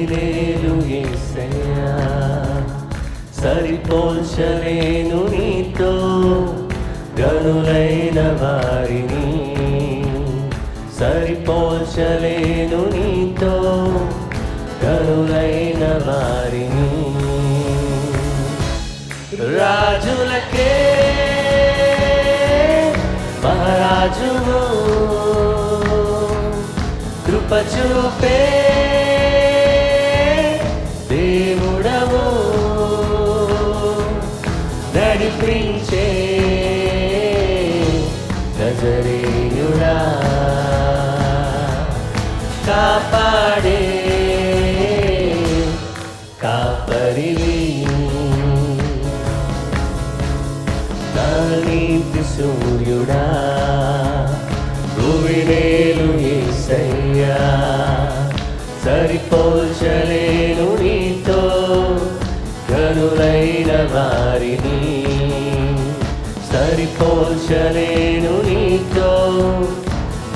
భువినేలు యేసయ్యా సరిపోల్చలేను నీతో గనులైన వారిని సరిపోల్చలేను నీతో గనులైన వారిని రాజులకే మహారాజువు కృప చూపే దేవుడవు నడిపించే నజరేయుడా కాపాడే కాపరివి నా నీతి సూర్యుడా భువినేలు యేసయ్యా సరిపోల్చలేను నీతో గనులైన వారిని సరిపోల్చలేను నీతో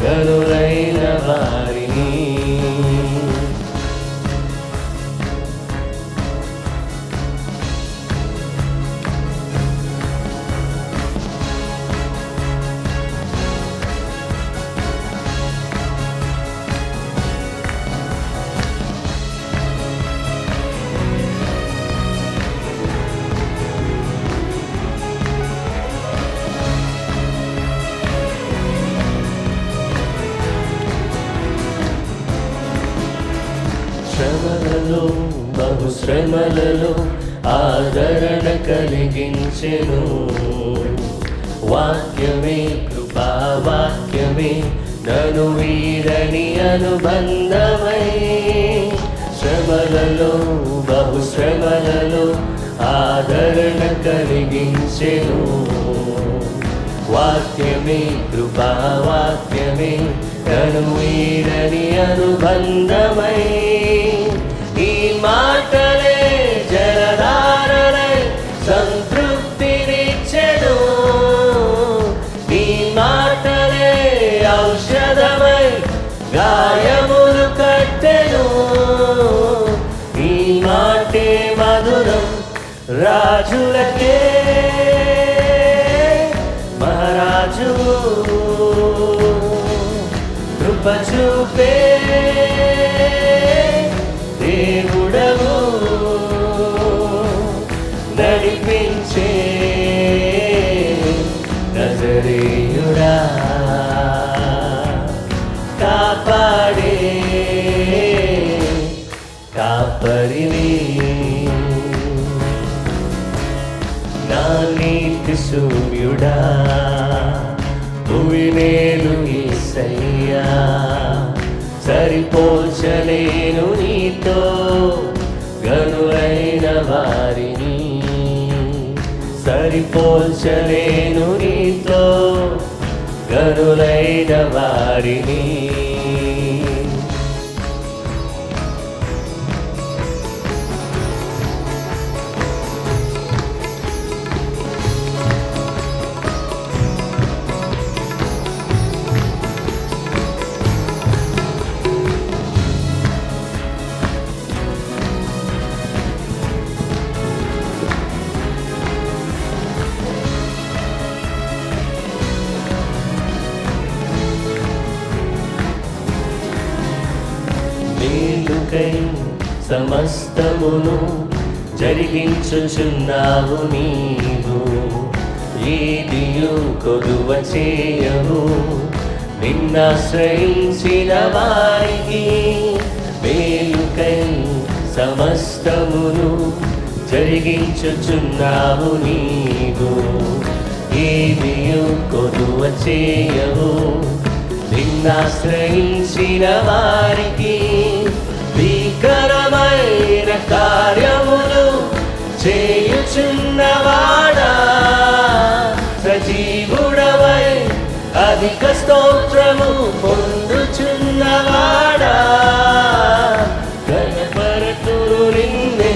గనులైన వారిని శ్రమలలో బహుశ్రమలలో ఆదరణ కలిగించెను వాక్యమే కృపావాక్యమే నను వీడని అనుబంధమై శ్రమలలో బహుశ్రమలలో ఆదరణ కలిగించెను వాక్యమే కృపావాక్యమే నను వీడని అనుబంధమై ఈ మాటలే జలధారలై సంతృప్తినిచ్చెను ఈ మాటలే ఔషధమై గాయములు కట్టెను ఈ మాటే మధురం రాజులకే మహారాజు కృప చూపే దేవుడవు నడిపించే నజరేయుడా కాపాడే కాపరివి నా నీతి సూర్యుడా భువినేలు యేసయ్యా సరిపోల్చలేను నీతో గనులైన వారిని సరిపోల్చలేను నీతో గనులైన వారిని మేలుకై సమస్తమును జరిగించుచున్నావు నీవు ఏదియు కొదువ చేయవు నిన్నాశ్రయించిన వారికి మేలుకై సమస్తమును జరిగించుచున్నావు నీవు ఏదియు కొదువ చేయవు నిన్నాశ్రయించిన వారికి భీకరమైన కార్యములు చేయుచున్నవాడా సజీవుడవై అధిక స్తోత్రము పొందుచున్నవాడా గణపరతులు నిన్నే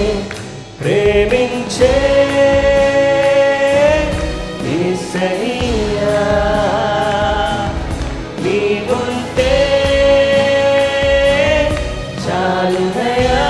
ప్రేమించే యేసయ్యా నీవుంటే చాలునయా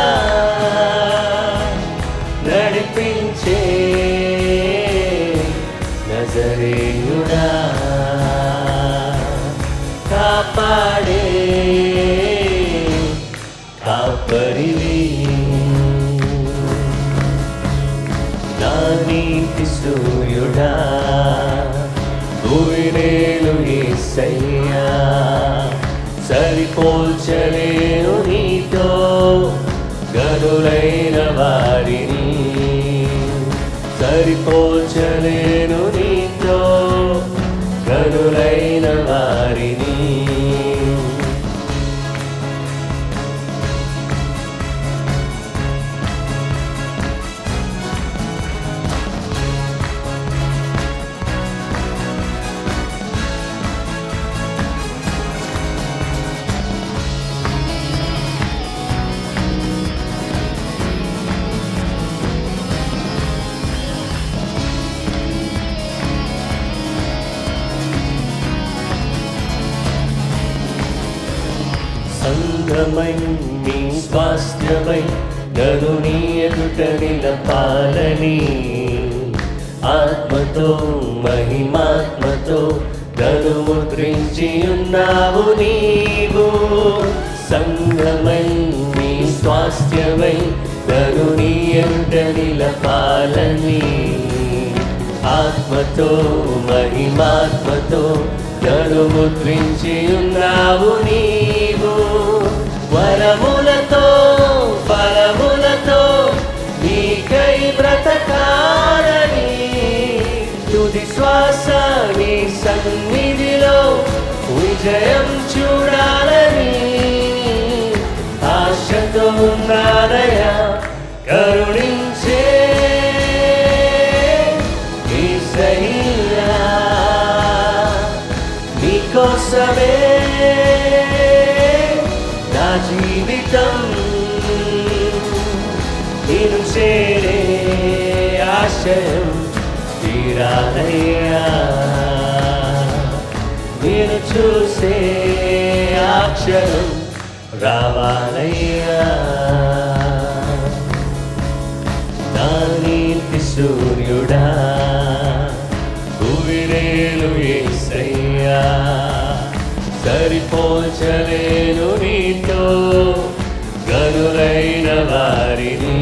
గనులైన వారిని సరిపోల్చలేను నీతో, గనులైన వారిని. సంఘమై నీ స్వాస్థ్యమై నన్ను నీ ఎదుట నిలపాలని, ఆత్మతో మహిమాత్మతో నన్ను ముద్రించి ఉన్నావు నీవు. సంఘమై నీ స్వాస్థ్యమై నన్ను నీ ఎదుట నిలపాలని, ఆత్మతో మహిమాత్మతో నన్ను ముద్రించి ఉన్నావు నీవు. వరములతో ఫలములతో నీకై బ్రతకాలని, తుది శ్వాస నీ సన్నిధిలో విజయం చూడాలని ఆశతో ఉన్నానయ్యా. కరుణించే యేసయ్యా, నీకోసమే నా జీవితం, నిన్ను చేరే ఆశయం తీరాలయ్యా. నిన్ను చూసే ఆ క్షణం రావాలయ్యా. నా నీతి సూర్యుడా కువిరేలు యేసయ్యా, సరిపోల్చలేను నీతో, గనులైన వారిని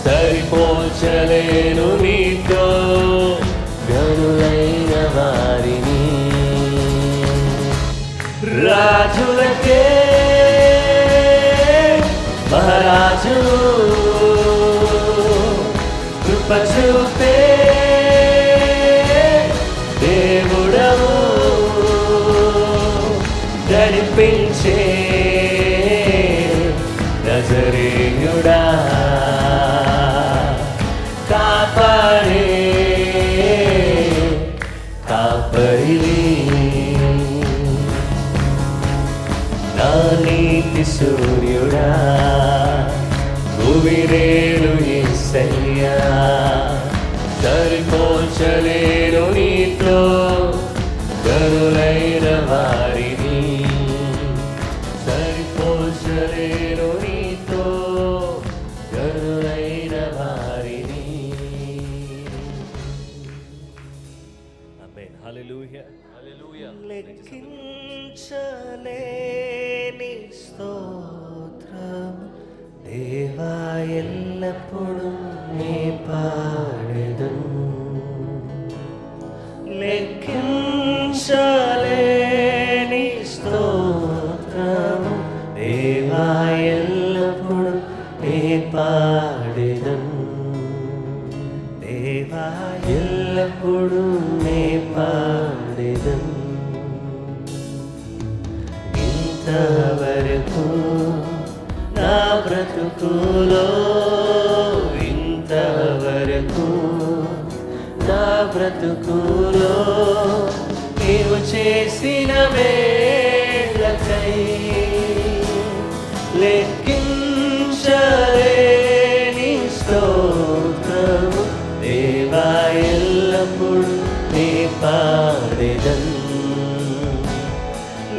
సరిపోల్చలేను నీతో, గనులైన వారిని. రాజులకే మహారాజు కృప చూపే దేవుడవు, నడిపించే నజరేయుడా, కాపాడే కాపరివి. నా నీతి సూర్యుడా కువిరేలు యేసయ్యా, సరిపోల్చలేను నీతో, గనులైన వారిని సరిపోల్చలేను నీతో, గనులైన వారిని. ఆమేన్. హల్లెలూయా, హల్లెలూయా. లెక్కించలేని స్తోత్రం దేవా, ఎల్లప్పుడూ నీ పాడెదను. లెక్కించలేని స్తోత్రము దేవా, ఎల్లప్పుడూ నీ పాడెదను. దేవా, ఎల్లప్పుడూ నీ పాడెదను. ఇంతవరకు నా బ్రతుకులో, ఇంతవరకు నా బ్రతుకులో నీవు చేసిన మేళ్ళకై లెక్కించలేని స్తోత్రము దేవా, ఎల్లప్పుడూ నీ పాడెదను.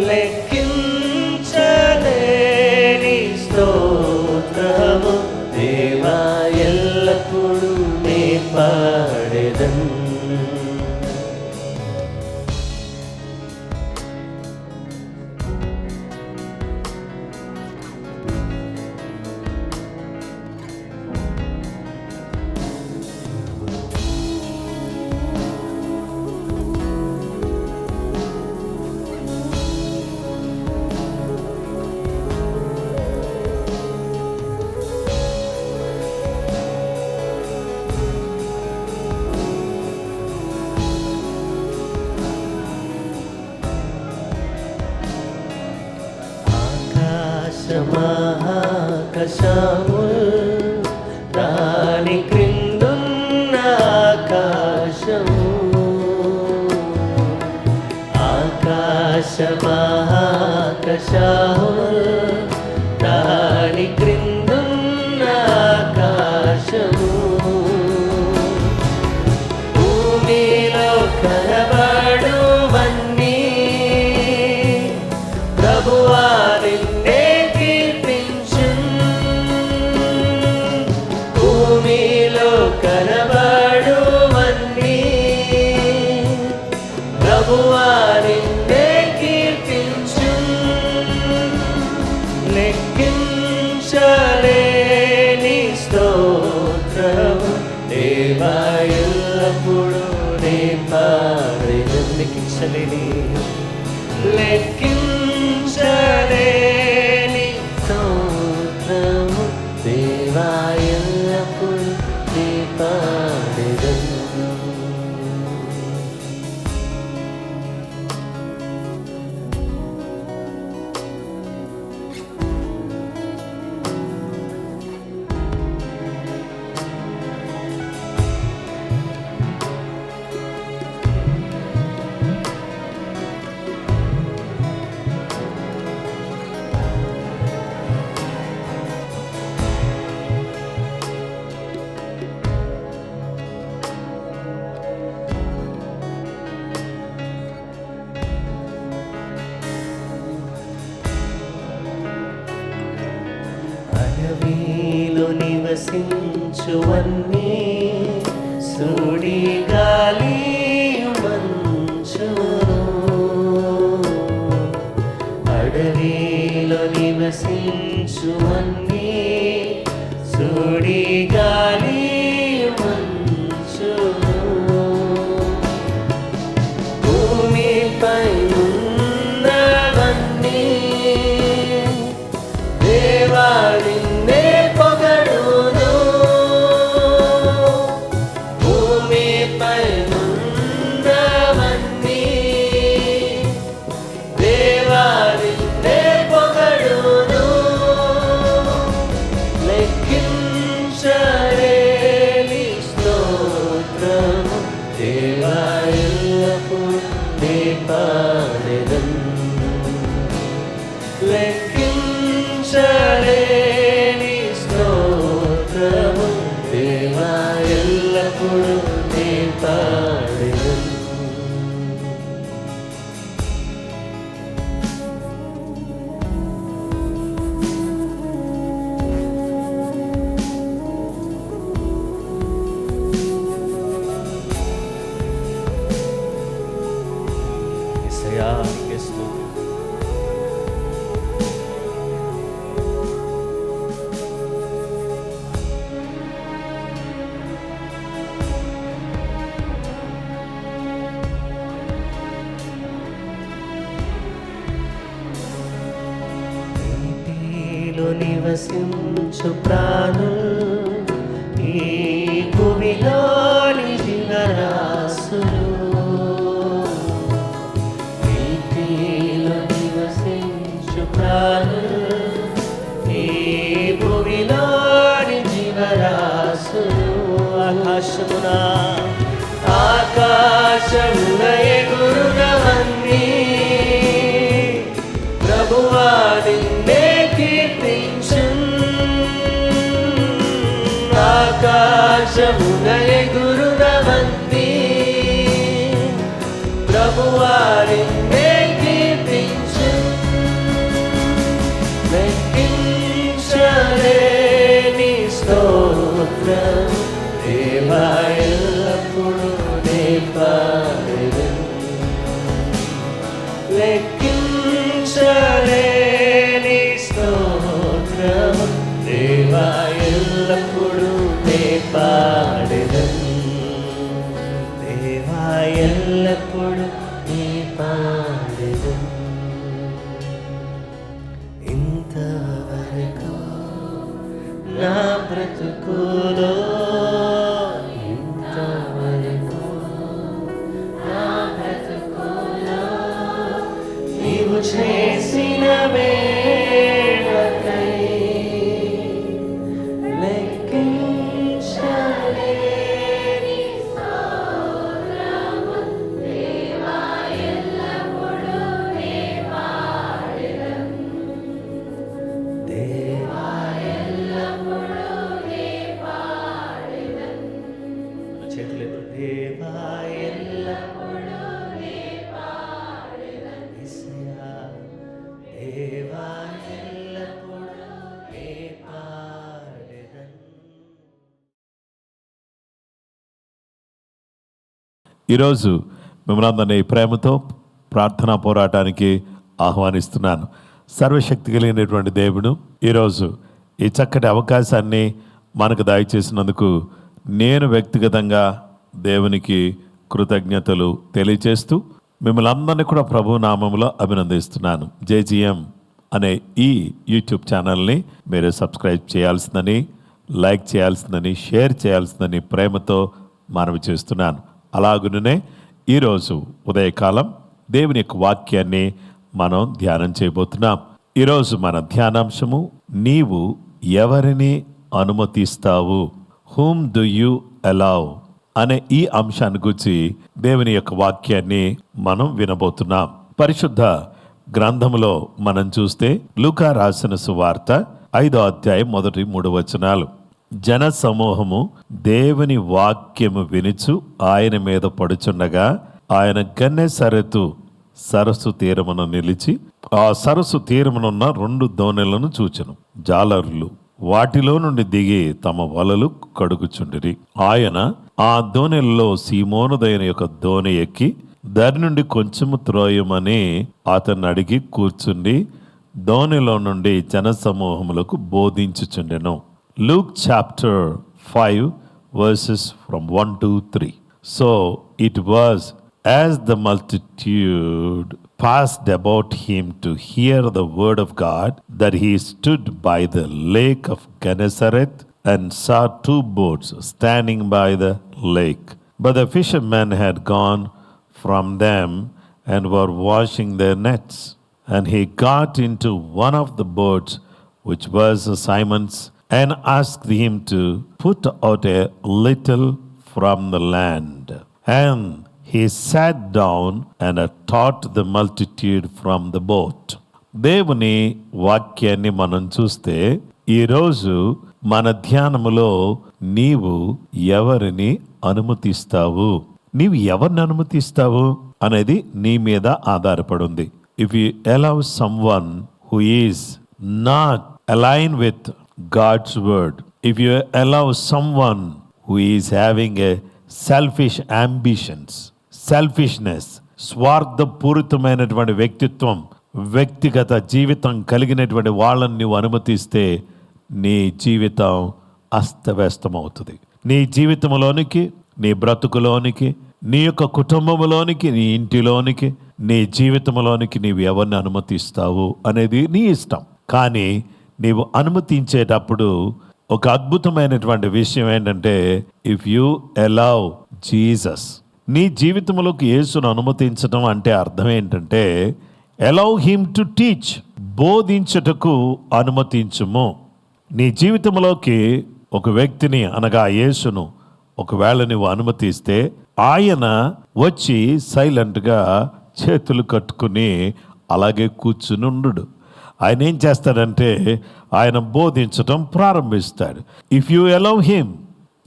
లెక్కించలేని స్తోత్రము దేవా, ఎల్లప్పుడూ నీ పాడెదను. ఆకాశముల్ దాని క్రిందున్న ఆకాశము ఆకాశముల్ దాని క్రిందున్న ఆకాశము భూమిలో కనబడువన్నీ ప్రభువా నిన్నే కీర్తించున్ భూమిలో కనబడువన్నీ ప్రభువా నిన్నే కీర్తించున్ లెక్కించలేని స్తోత్రము దేవా ఎల్లప్పుడూ నే పాడెదను లెక్కించలేని స్తోత్రము దేవా ఎల్లప్పుడూ నే పాడెదను అడవిలో నివసించువన్నీ సుడి గాలి మంచును అడవిలో నివసించువన్నీ సుడి గాలి మంచును భూమిపై ఉన్నవన్నీ దేవా నిన్నే పొగడును భూమిపై ఉన్నవన్నీ దేవా నిన్నే పొగడును లెక్కించలేని స్తోత్రము దేవా ఎల్లప్పుడూ నే పాడెదను లెక్కించలేని స్తోత్రము దేవా ఎల్లప్పుడూ నే పాడెదను యేసయ్యా నీకే స్తోత్రం నీటిలో నివసించు ప్రాణులు ఈ భూమిలోని జీవరాశులు నీటిలో నివసించు ప్రాణులు ఈ భూమిలోని జీవరాశులు ఆకాశమున ఎగురునవన్నీ ప్రభువా నిన్నే కీర్తించున్ ఆకాశమున ఎగురునవన్నీ ప్రభువా నిన్నే కీర్తించున్ లెక్కించలేని స్తోత్రము దేవా ఎల్లప్పుడూ నే పాడెదను లెక్కించలేని స్తోత్రము దేవా ఎల్లప్పుడూ నే పాడెదను దేవా ఎల్లప్పుడూ నే పాడెదను ఇంతవరకు నా బ్రతుకులో ఇంతవరకు నా బ్రతుకులో నీవు చేసిన మేలకై ఈరోజు మిమ్మల్ని అందరినీ ప్రేమతో ప్రార్థనా పోరాటానికి ఆహ్వానిస్తున్నాను. సర్వశక్తి కలిగినటువంటి దేవుడు ఈరోజు ఈ చక్కటి అవకాశాన్ని మనకు దయచేసినందుకు నేను వ్యక్తిగతంగా దేవునికి కృతజ్ఞతలు తెలియచేస్తూ మిమ్మల్ని అందరినీ కూడా ప్రభు నామములో అభినందిస్తున్నాను. జేజీఎం అనే ఈ యూట్యూబ్ ఛానల్ని మీరు సబ్స్క్రైబ్ చేయాల్సిందని, లైక్ చేయాల్సిందని, షేర్ చేయాల్సిందని ప్రేమతో మనవి చేస్తున్నాను. అలాగునే ఈరోజు ఉదయకాలం దేవుని యొక్క వాక్యాన్ని మనం ధ్యానం చేయబోతున్నాం. ఈరోజు మన ధ్యానాంశము, నీవు ఎవరిని అనుమతిస్తావు, హూమ్ డు యు అలౌ అనే ఈ అంశాన్ని గురించి దేవుని యొక్క వాక్యాన్ని మనం వినబోతున్నాం. పరిశుద్ధ గ్రంథములో మనం చూస్తే లూకా రాసిన సువార్త 5వ అధ్యాయం 1-3 వచనాలు. జన సమూహము దేవుని వాక్యము వినుచు ఆయన మీద పడుచుండగా ఆయన గెన్నెసరెతు సరస్సు తీరమున నిలిచి ఆ సరస్సు తీరమునున్న 2 దోణెలను చూచెను. జాలరులు వాటిలో నుండి దిగి తమ వలలు కడుగుచుండిరి. ఆయన ఆ దోణెల్లో సీమోనుదైన యొక్క దోణి ఎక్కి దాని నుండి కొంచెము త్రోయమని అతన్ని అడిగి కూర్చుండి దోణిలో నుండి జనసమూహములకు బోధించుచుండెను. Luke chapter 5 verses from 1-3. So it was as the multitude passed about him to hear the word of God that he stood by the lake of Gennesaret and saw 2 boats standing by the lake. But the fishermen had gone from them and were washing their nets. And he got into one of the boats, which was Simon's, and asked him to put out a little from the land. And he sat down and taught the multitude from the boat. దేవుని వాక్యాన్ని మనం చూస్తే ఈరోజు మన ధ్యానములో నీవు ఎవరిని అనుమతిస్తావు, నీవు ఎవరిని అనుమతిస్తావు అనేది నీ మీద ఆధారపడి ఉంది. If you allow someone who is not align with God's word, if you allow someone who is having a selfish ambitions, selfishness, స్వార్థపూరితమైనటువంటి వ్యక్తిత్వం, వ్యక్తిగత జీవితం కలిగినటువంటి వాళ్ళని నువ్వు అనుమతిస్తే నీ జీవితం అస్తవ్యస్తమవుతుంది. నీ జీవితంలోనికి, నీ బ్రతుకులోనికి, నీ యొక్క కుటుంబంలోనికి, నీ ఇంటిలోనికి, నీ జీవితంలోనికి నీవు ఎవరిని అనుమతిస్తావు అనేది నీ ఇష్టం. కానీ నీవు అనుమతించేటప్పుడు ఒక అద్భుతమైనటువంటి విషయం ఏంటంటే, ఇఫ్ యూ అలౌ జీసస్, నీ జీవితంలోకి యేసును అనుమతించడం అంటే అర్థం ఏంటంటే అలౌ హిమ్ టు టీచ్, బోధించుటకు అనుమతించుము. నీ జీవితంలోకి ఒక వ్యక్తిని అనగా యేసును ఒకవేళ నువ్వు అనుమతిస్తే ఆయన వచ్చి సైలెంట్గా చేతులు కట్టుకుని అలాగే కూర్చుని ఉండు. ఆయన ఏం చేస్తాడంటే ఆయన బోధించటం ప్రారంభిస్తాడు. If you allow him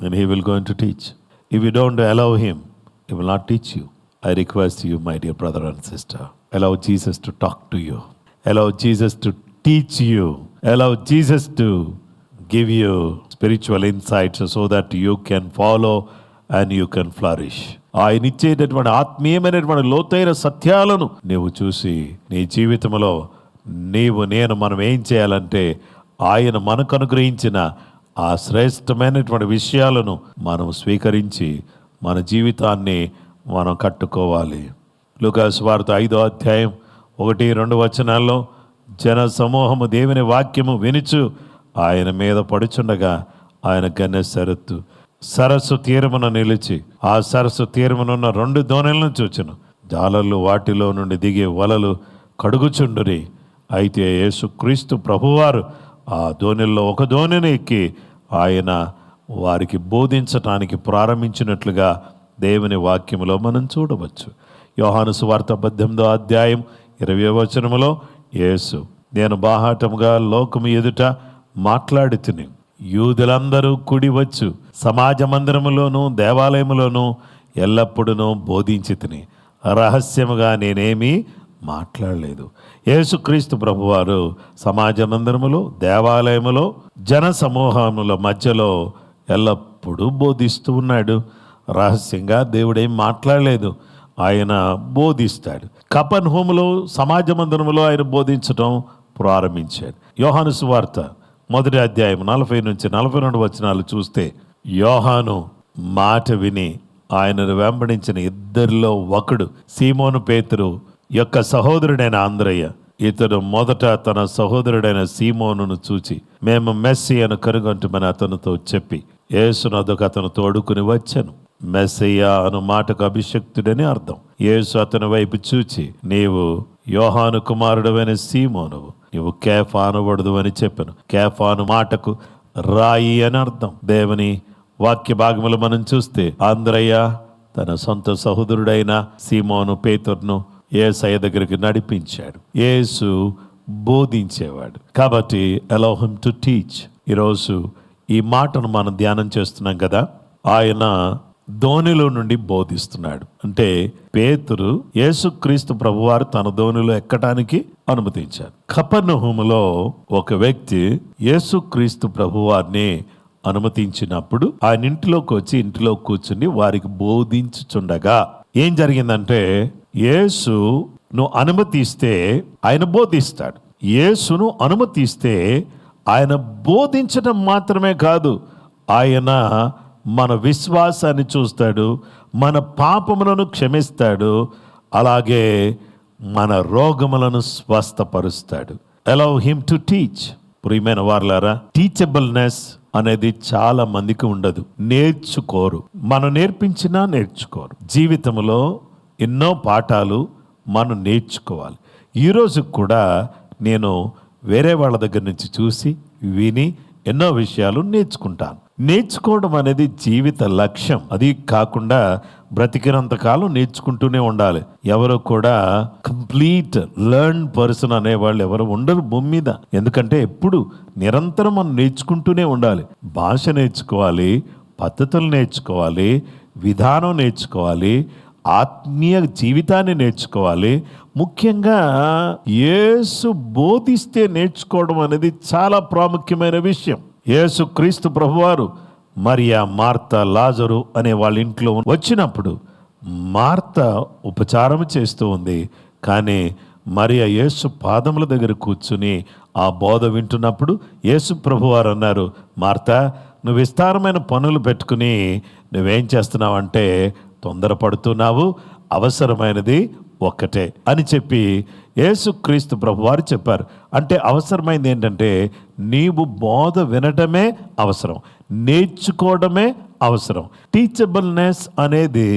then he will going to teach. If you don't allow him he will not teach you. I request you my dear brother and sister, allow Jesus to talk to you, allow Jesus to teach you, allow Jesus to give you spiritual insights so that you can follow and you can flourish. ఆయన ఇచ్చేటటువంటి ఆత్మీయమైనటువంటి లోతైన సత్యాలను నీవు చూసి నీ జీవితంలో మనం ఏం చేయాలంటే ఆయన మనకు అనుగ్రహించిన ఆ శ్రేష్టమైనటువంటి విషయాలను మనం స్వీకరించి మన జీవితాన్ని మనం కట్టుకోవాలి. లూకా సువార్త 5వ అధ్యాయం 1-2 వచనాల్లో జన సమూహము దేవుని వాక్యము వినుచు ఆయన మీద పడుచుండగా ఆయన గెన్నెసరెతు సరస్సు తీరమున నిలిచి ఆ సరస్సు తీరమునున్న 2 దోణెలను చూచెను. జాలర్లు వాటిలో నుండి దిగి వలలు కడుగుచుండురి. అయితే యేసుక్రీస్తు ప్రభువారు ఆ దోణిల్లో ఒక దోణిని ఎక్కి ఆయన వారికి బోధించటానికి ప్రారంభించినట్లుగా దేవుని వాక్యములో మనం చూడవచ్చు. యోహాను సువార్త 18వ అధ్యాయం 20వ వచనములో యేసు, నేను బాహాటముగా లోకము ఎదుట మాట్లాడుతుని యూదులందరూ కూడి వచ్చు సమాజ మందిరములోను దేవాలయములోను ఎల్లప్పుడూ బోధించి తిని రహస్యముగా నేనేమీ మాట్లాడలేదు. యేసుక్రీస్తు ప్రభువారు సమాజ మందిరములో దేవాలయములో జన సమూహముల మధ్యలో ఎల్లప్పుడూ బోధిస్తూ ఉన్నాడు. రహస్యంగా దేవుడేం మాట్లాడలేదు, ఆయన బోధిస్తాడు. కపెర్నహూములో సమాజ మందిరంలో ఆయన బోధించడం ప్రారంభించాడు. యోహాను సువార్త 1వ అధ్యాయం 40 నుంచి 42 వచనాలు చూస్తే, యోహాను మాట విని ఆయనను వెంబడించిన ఇద్దరిలో ఒకడు సీమోను పేతురు యొక్క సహోదరుడైన ఆంద్రయ్య. ఇతడు మొదట తన సహోదరుడైన సీమోనును చూచి, మేము మెస్సియను కనుగొంటుమని అతనితో చెప్పి యేసునొద్దకు అతను తోడుకుని వచ్చాను. మెస్సయ్య అను మాటకు అభిషక్తుడని అర్థం. యేసు అతని వైపు చూచి, నీవు యోహాను కుమారుడైన సీమోనువు, నీవు కేఫా అనబడదు అని చెప్పాను. కేఫాను మాటకు రాయి అని అర్థం. దేవుని వాక్య భాగములు మనం చూస్తే ఆంద్రయ్య తన సొంత సహోదరుడైన సీమోను పేతురును యేసయ్య దగ్గరికి నడిపించాడు. యేసు బోధించేవాడు కాబట్టి allow him to teach. ఈరోజు ఈ మాటను మనం ధ్యానం చేస్తున్నాం కదా. ఆయన ధోనిలో నుండి బోధిస్తున్నాడు. అంటే పేతురు యేసుక్రీస్తు ప్రభువారు తన ధోనిలో ఎక్కడానికి అనుమతించారు. కపెర్నహూములో ఒక వ్యక్తి యేసుక్రీస్తు ప్రభువారిని అనుమతించినప్పుడు ఆయన ఇంటిలోకి వచ్చి ఇంటిలో కూర్చుని వారికి బోధించుచుండగా ఏం జరిగిందంటే, యేసును అనుమతిస్తే ఆయన బోధిస్తాడు. యేసును అనుమతిస్తే ఆయన బోధించడం మాత్రమే కాదు, ఆయన మన విశ్వాసాన్ని చూస్తాడు, మన పాపములను క్షమిస్తాడు, అలాగే మన రోగములను స్వస్థపరుస్తాడు. allow him to teach. ప్రియమైన వారలారా, టీచబుల్నెస్ అనేది చాలా మందికి ఉండదు, నేర్చుకోరు. మనం నేర్పించినా నేర్చుకోరు. జీవితంలో ఎన్నో పాఠాలు మనం నేర్చుకోవాలి. ఈరోజు కూడా నేను వేరే వాళ్ళ దగ్గర నుంచి చూసి విని ఎన్నో విషయాలు నేర్చుకుంటాను. నేర్చుకోవడం అనేది జీవిత లక్ష్యం. అది కాకుండా బ్రతికినంతకాలం నేర్చుకుంటూనే ఉండాలి. ఎవరు కూడా కంప్లీట్ లెర్న్ పర్సన్ అనేవాళ్ళు ఎవరు ఉండరు భూమి మీద. ఎందుకంటే ఎప్పుడు నిరంతరం మనం నేర్చుకుంటూనే ఉండాలి. భాష నేర్చుకోవాలి, పద్ధతులు నేర్చుకోవాలి, విధానం నేర్చుకోవాలి, ఆత్మీయ జీవితాన్ని నేర్చుకోవాలి. ముఖ్యంగా యేసు బోధిస్తే నేర్చుకోవడం అనేది చాలా ప్రాముఖ్యమైన విషయం. యేసు క్రీస్తు ప్రభువారు మరియా, మార్తా, లాజరు అనే వాళ్ళ ఇంట్లో వచ్చినప్పుడు మార్తా ఉపచారం చేస్తూ ఉంది, కానీ మరియా యేసు పాదముల దగ్గర కూర్చుని ఆ బోధ వింటున్నప్పుడు యేసు ప్రభువారు అన్నారు, మార్తా, నువ్వు విస్తారమైన పనులు పెట్టుకుని నువ్వేం చేస్తున్నావంటే తొందరపడుతున్నావు, అవసరమైనది ఒక్కటే అని చెప్పి యేసుక్రీస్తు ప్రభువారు చెప్పారు. అంటే అవసరమైంది ఏంటంటే నీవు బోధ వినటమే అవసరం, నేర్చుకోవడమే అవసరం. టీచబుల్నెస్ అనేది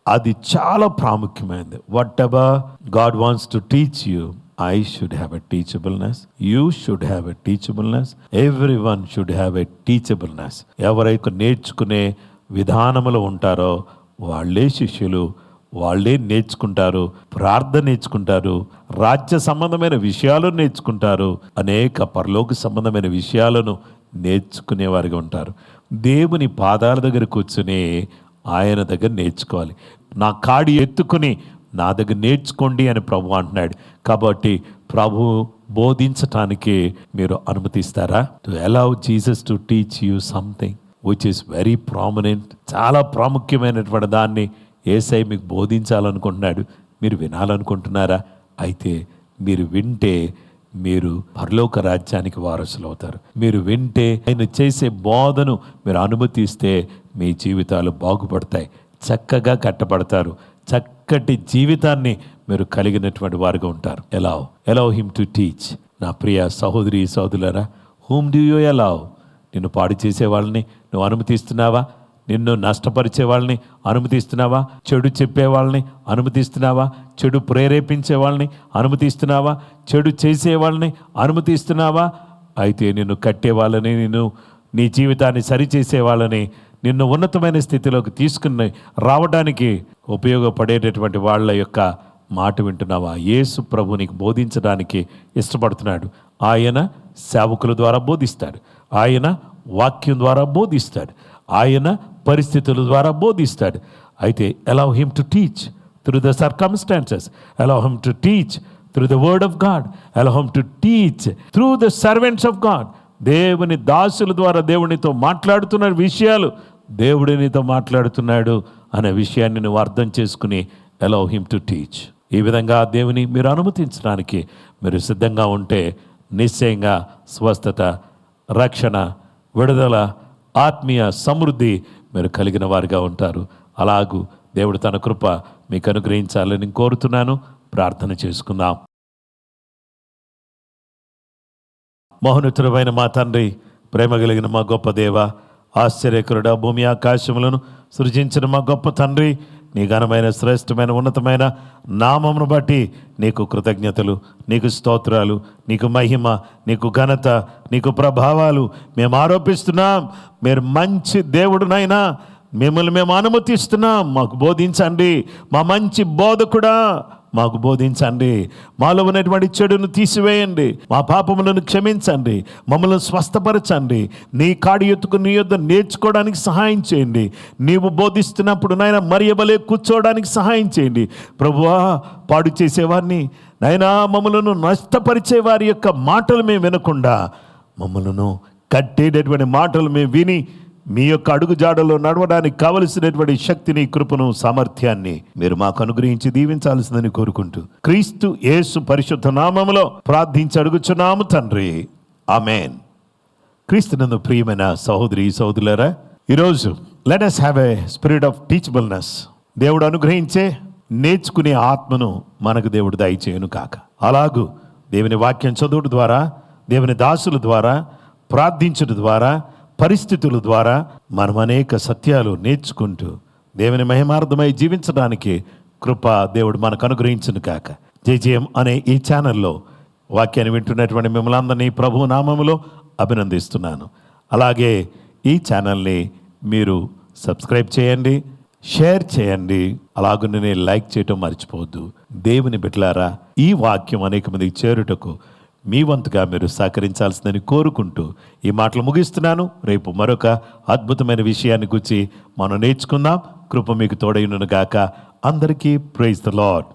అది చాలా ప్రాముఖ్యమైనది. What ever God wants to teach you, I should have a teachableness. You should have a teachableness. Everyone should have a teachableness. ఎవరైతే నేర్చుకునే విధానములో ఉంటారో వాళ్ళే శిష్యులు, వాళ్ళే నేర్చుకుంటారు, ప్రార్థన నేర్చుకుంటారు, రాజ్య సంబంధమైన విషయాలు నేర్చుకుంటారు, అనేక పరలోక సంబంధమైన విషయాలను నేర్చుకునేవారిగా ఉంటారు. దేవుని పాదాల దగ్గర కూర్చుని ఆయన దగ్గర నేర్చుకోవాలి. నా కాడి ఎత్తుకుని నా దగ్గర నేర్చుకోండి అని ప్రభు అంటున్నాడు. కాబట్టి ప్రభు బోధించటానికి మీరు అనుమతిస్తారా? To allow Jesus to teach you something which is very prominent. చాలా ప్రాముఖ్యమైనటువంటి దాన్ని యేసయ్య మీకు బోధించాలనుకుంటున్నాడు. మీరు వినాలనుకుంటున్నారా? అయితే మీరు వింటే మీరు పరలోక రాజ్యానికి వారసులు అవుతారు. మీరు వింటే ఆయన చేసే బోధను మీరు అనుమతిస్తే మీ జీవితాలు బాగుపడతాయి, చక్కగా కట్టబడతారు, చక్కటి జీవితాన్ని మీరు కలిగినటువంటి వారుగా ఉంటారు. allow him to teach. నా ప్రియ సహోదరి సహోదరులారా, whom do you allow? నిన్ను పాడు చేసే వాళ్ళని నువ్వు అనుమతిస్తున్నావా? నిన్ను నష్టపరిచే వాళ్ళని అనుమతిస్తున్నావా? చెడు చెప్పే వాళ్ళని అనుమతిస్తున్నావా? చెడు ప్రేరేపించే వాళ్ళని అనుమతిస్తున్నావా? చెడు చేసే వాళ్ళని అనుమతిస్తున్నావా? అయితే నిన్ను కట్టే వాళ్ళని, నిన్ను నీ జీవితాన్ని సరిచేసే వాళ్ళని, నిన్ను ఉన్నతమైన స్థితిలోకి తీసుకుని రావడానికి ఉపయోగపడేటటువంటి వాళ్ళ యొక్క మాట వింటున్నావా? యేసు ప్రభు నీకు బోధించడానికి ఇష్టపడుతున్నాడు. ఆయన సేవకుల ద్వారా బోధిస్తాడు, ఆయన వాక్యం ద్వారా బోధిస్తాడు, ఆయన పరిస్థితుల ద్వారా బోధిస్తాడు. అయితే allow him to teach through the circumstances, allow him to teach through the word of God, allow him to teach through the servants of God. దేవుని దాసుల ద్వారా దేవునితో మాట్లాడుతున్న విషయాలు దేవుడు నీతో మాట్లాడుతున్నాడు. అనే విషయాన్ని నువ్వు అర్థం చేసుకుని allow him to teach. ఈ విధంగా దేవుని మీరు అనుమతించడానికి మీరు సిద్ధంగా ఉంటే నిశ్చయంగా స్వస్థత, రక్షణ, విడుదల, ఆత్మీయ సమృద్ధి మీరు కలిగిన వారిగా ఉంటారు. అలాగూ దేవుడు తన కృప మీకు అనుగ్రహించాలని కోరుతున్నాను. ప్రార్థన చేసుకుందాం. మహోన్నతుడైన మా తండ్రి, ప్రేమ కలిగిన మా గొప్ప దేవ, ఆశ్చర్యకరుడ, భూమి ఆకాశములను సృజించిన మా గొప్ప తండ్రి, నీ ఘనమైన, శ్రేష్టమైన, ఉన్నతమైన నామమును బట్టి నీకు కృతజ్ఞతలు, నీకు స్తోత్రాలు, నీకు మహిమ, నీకు ఘనత, నీకు ప్రభావాలు మేము ఆరోపిస్తున్నాం. మీరు మంచి దేవుడునైనా మిమ్మల్ని మేము అనుమతిస్తున్నాం. మాకు బోధించండి. మా మంచి బోధకుడా మాకు బోధించండి. మాలో ఉన్నటువంటి చెడును తీసివేయండి. మా పాపములను క్షమించండి. మమ్మల్ని స్వస్థపరచండి. నీ కాడి ఎత్తుకు నీ యొద్ద నేర్చుకోవడానికి సహాయం చేయండి. నీవు బోధిస్తున్నప్పుడు నాయన మరియబలే కూర్చోవడానికి సహాయం చేయండి. ప్రభువా, పాడు చేసేవారిని నాయనా, మమ్మలను నష్టపరిచే వారి యొక్క మాటలు మేము వినకుండా మమ్మలను కట్టేటటువంటి మాటలు మేము విని మీ యొక్క అడుగు జాడలో నడవడానికి కావలసినటువంటి శక్తిని, కృపను, సామర్థ్యాన్ని మీరు మాకు అనుగ్రహించి దీవించాల్సిందని కోరుకుంటూ క్రీస్తు యేసు పరిశుద్ధ నామములో ప్రార్థించి అడుగుచున్నాము తండ్రి, ఆమేన్. క్రీస్తునందు ప్రియమైన సహోదరి సహోదరులారా, ఈరోజు let us have a spirit of teachableness. దేవుడు అనుగ్రహించే నేర్చుకునే ఆత్మను మనకు దేవుడు దయచేయును కాక. అలాగూ దేవుని వాక్యం చదువుడు ద్వారా, దేవుని దాసుల ద్వారా, ప్రార్థించుట ద్వారా, పరిస్థితుల ద్వారా మనం అనేక సత్యాలు నేర్చుకుంటూ దేవుని మహిమార్థమై జీవించడానికి కృప దేవుడు మనకు అనుగ్రహించును కాక. జేజేఎం అనే ఈ ఛానల్లో వాక్యాన్ని వింటున్నటువంటి మిమ్మల్ని అందరినీ ప్రభు నామములో అభినందిస్తున్నాను. అలాగే ఈ ఛానల్ని మీరు సబ్స్క్రైబ్ చేయండి, షేర్ చేయండి, అలాగనే లైక్ చేయటం మర్చిపోవద్దు. దేవుని బిడ్డలారా, ఈ వాక్యం అనేక మందికి చేరుటకు మీ వంతుగా మీరు సహకరించాల్సిందని కోరుకుంటూ ఈ మాటలు ముగిస్తున్నాను. రేపు మరొక అద్భుతమైన విషయాన్ని గురించి మనం నేర్చుకుందాం. కృప మీకు తోడైనను గాక. అందరికీ ప్రైజ్ ద లార్డ్.